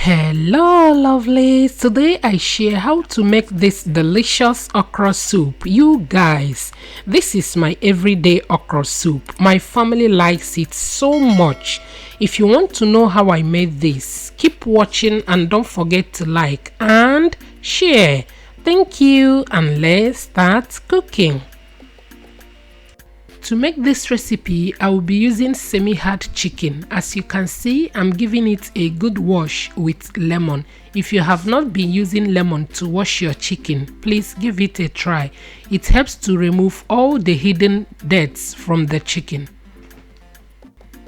Hello lovelies, today I share how to make this delicious okra soup. You guys, this is my everyday okra soup. My family likes it so much. If you want to know how I made this, keep watching and don't forget to like and share. Thank you, and let's start cooking. To make this recipe, I will be using semi-hard chicken. As you can see, I'm giving it a good wash with lemon. If you have not been using lemon to wash your chicken, please give it a try. It helps to remove all the hidden dirts from the chicken.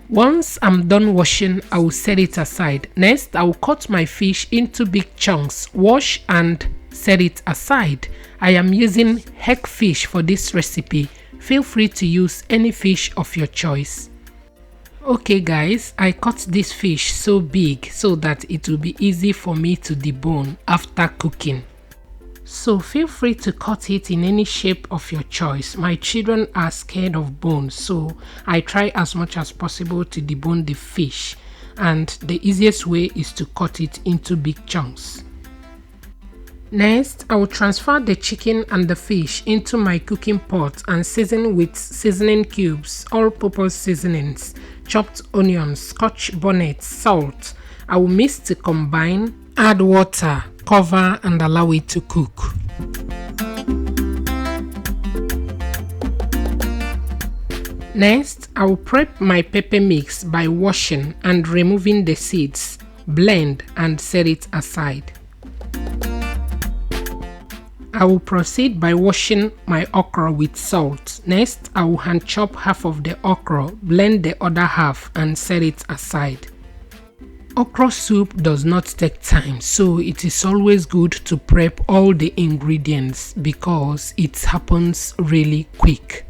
Once I'm done washing, I will set it aside. Next, I will cut my fish into big chunks, wash and set it aside. I am using hagfish for this recipe. Feel free to use any fish of your choice. Okay guys, I cut this fish so big so that it will be easy for me to debone after cooking. So feel free to cut it in any shape of your choice. My children are scared of bones, so I try as much as possible to debone the fish, and the easiest way is to cut it into big chunks. Next, I will transfer the chicken and the fish into my cooking pot and season with seasoning cubes, all-purpose seasonings, chopped onions, scotch bonnet, salt. I will mix to combine, add water, cover and allow it to cook. Next, I will prep my pepper mix by washing and removing the seeds, blend and set it aside. I will proceed by washing my okra with salt. Next, I will hand chop half of the okra, blend the other half and set it aside. Okra soup does not take time, so it is always good to prep all the ingredients because it happens really quick.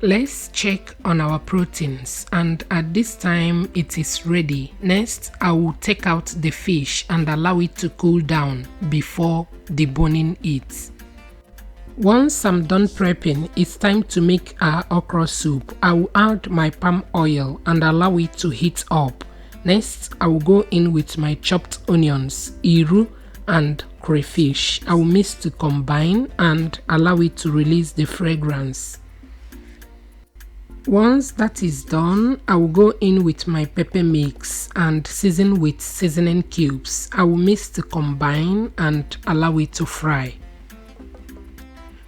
Let's check on our proteins, and at this time it is ready. Next, I will take out the fish and allow it to cool down before deboning it. Once I'm done prepping, it's time to make our okra soup. I will add my palm oil and allow it to heat up. Next, I will go in with my chopped onions, iru and crayfish. I will mix to combine and allow it to release the fragrance. Once that is done, I will go in with my pepper mix and season with seasoning cubes. I will mix to combine and allow it to fry.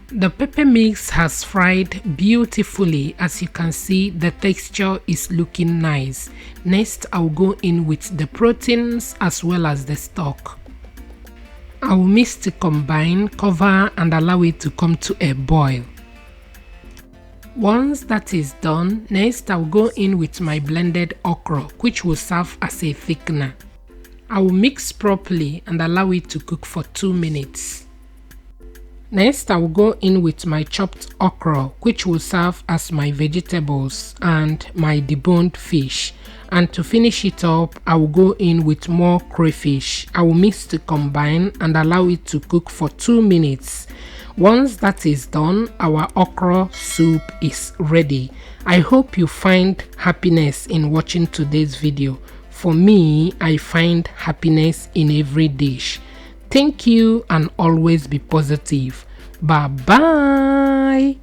The pepper mix has fried beautifully. As you can see, the texture is looking nice. Next, I will go in with the proteins as well as the stock. I will mix to combine, cover and allow it to come to a boil. Once that is done, next I will go in with my blended okra, which will serve as a thickener. I will mix properly and allow it to cook for 2 minutes. Next I will go in with my chopped okra, which will serve as my vegetables and my deboned fish. And to finish it up, I will go in with more crayfish. I will mix to combine and allow it to cook for 2 minutes. Once that is done, our okra soup is ready. I hope you find happiness in watching today's video. For me, I find happiness in every dish. Thank you and always be positive. Bye bye.